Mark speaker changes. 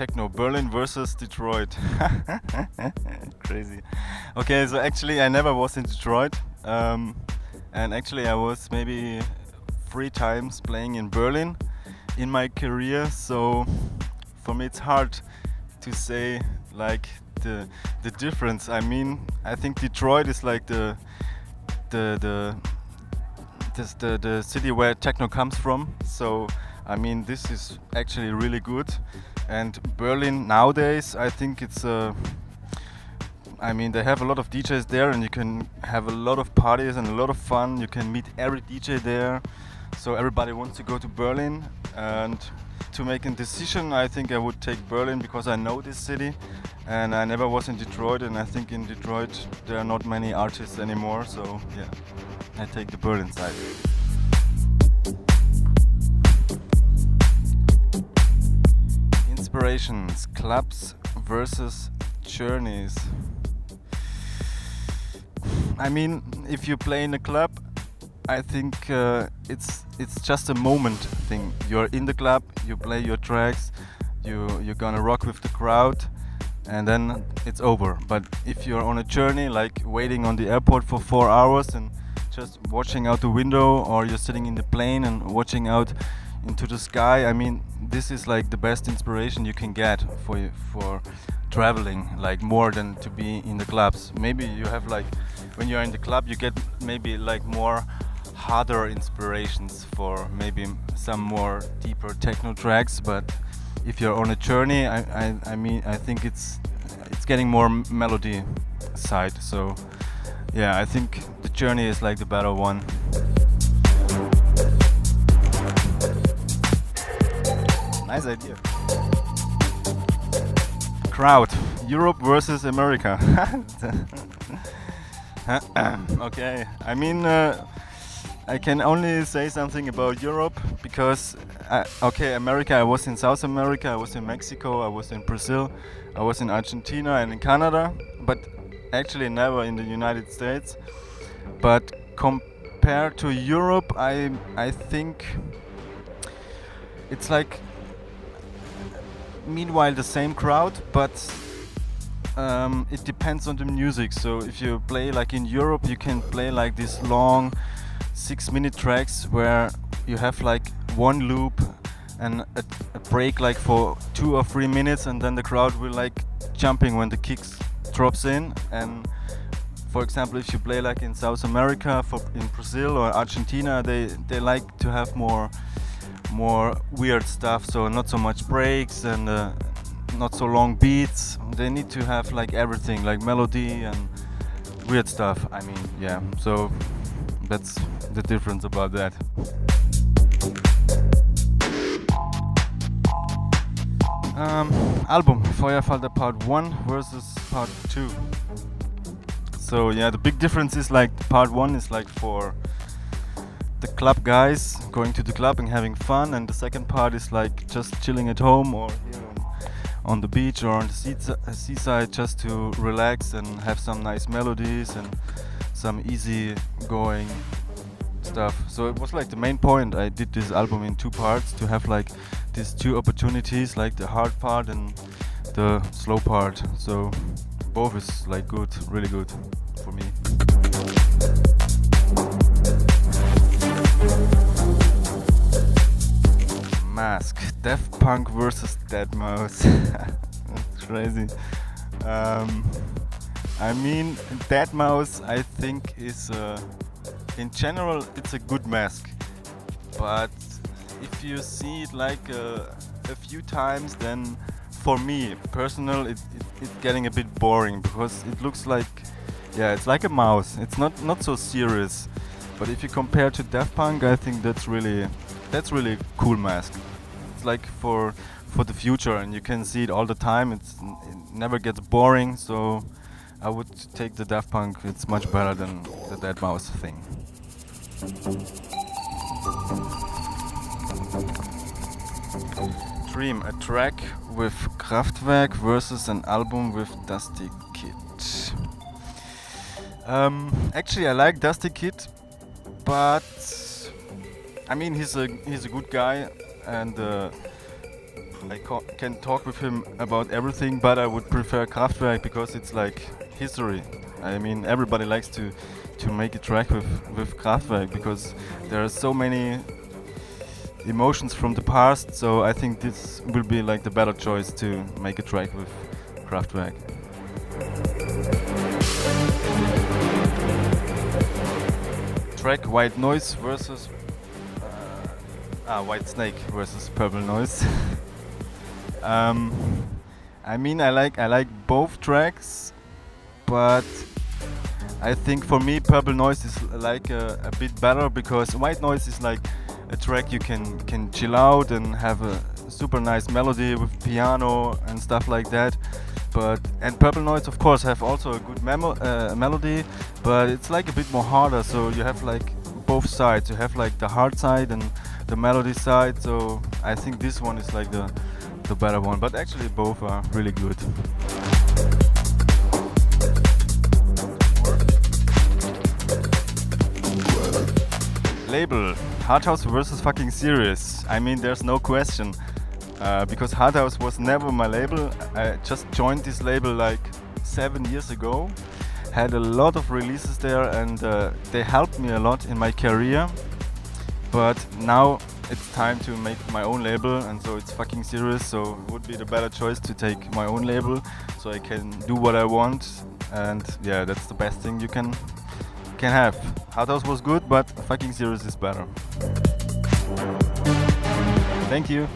Speaker 1: techno. Berlin versus Detroit. Crazy. Okay, so actually I never was in Detroit, and actually I was maybe 3 times playing in Berlin in my career. So for me it's hard to say like the difference. I mean, I think Detroit is like the city where techno comes from. So I mean, this is actually really good. And Berlin nowadays, I think it's I mean, they have a lot of DJs there, and you can have a lot of parties and a lot of fun. You can meet every DJ there, so everybody wants to go to Berlin. And to make a decision, I think I would take Berlin because I know this city, and I never was in Detroit, and I think in Detroit there are not many artists anymore. So yeah, I take the Berlin side. Inspirations, clubs versus journeys. I mean, if you play in a club, I think it's just a moment thing. You're in the club, you play your tracks, you're gonna rock with the crowd, and then it's over. But if you're on a journey, like waiting on the airport for 4 hours and just watching out the window, or you're sitting in the plane and watching out into the sky, I mean, this is like the best inspiration you can get for traveling, like more than to be in the clubs. Maybe you have like, when you're in the club, you get maybe like more harder inspirations for maybe some more deeper techno tracks. But if you're on a journey, I mean, I think it's getting more melody side. So yeah, I think the journey is like the better one. Nice idea. Crowd, Europe versus America. Okay, I mean, I can only say something about Europe because, okay, America, I was in South America, I was in Mexico, I was in Brazil, I was in Argentina and in Canada, but actually never in the United States. But compared to Europe, I think it's like, meanwhile the same crowd, but it depends on the music. So if you play like in Europe, you can play like these long 6-minute tracks where you have like one loop and a break like for 2 or 3 minutes, and then the crowd will like jumping when the kicks drops in. And for example, if you play like in South America, in Brazil or Argentina, they like to have more weird stuff, so not so much breaks and not so long beats. They need to have like everything, like melody and weird stuff. I mean, yeah, so that's the difference about that. Album, Feuerfalter Part 1 versus Part 2. So yeah, the big difference is like Part 1 is like for the club guys going to the club and having fun, and the second part is like just chilling at home or here on the beach or on the seaside, just to relax and have some nice melodies and some easy going stuff. So it was like the main point. I did this album in 2 parts to have like these 2 opportunities, like the hard part and the slow part. So both is like good, really good for me. Mask, Daft Punk versus deadmau5. That's crazy. I mean, deadmau5, I think is in general it's a good mask, but if you see it like a few times, then for me personal it's getting a bit boring, because it looks like, yeah, it's like a mouse. It's not so serious. But if you compare to Daft Punk, I think that's really cool mask. It's like for the future, and you can see it all the time. It never gets boring, so I would take the Daft Punk. It's much better than the deadmau5 thing. Dream, a track with Kraftwerk versus an album with Dusty Kid. Actually, I like Dusty Kid, but I mean, he's a good guy, and can talk with him about everything, but I would prefer Kraftwerk because it's like history. I mean, everybody likes to make a track with Kraftwerk because there are so many emotions from the past, so I think this will be like the better choice to make a track with Kraftwerk. Track White Noise versus White Snake versus Purple Noise. I mean, I like both tracks, but I think for me Purple Noise is like a bit better because White Noise is like a track you can chill out and have a super nice melody with piano and stuff like that. And Purple Noise of course have also a good melody, but it's like a bit more harder, so you have like both sides. You have like the hard side and the melody side, so I think this one is like the better one, but actually both are really good. Label Hardhouse versus fucking Serious. I mean, there's no question, because Hardhouse was never my label. I just joined this label like 7 years ago, had a lot of releases there, and they helped me a lot in my career. But now it's time to make my own label, and so it's fucking Serious, so it would be the better choice to take my own label so I can do what I want, and yeah, that's the best thing you can have. Hardhouse was good, but fucking Serious is better. Thank you.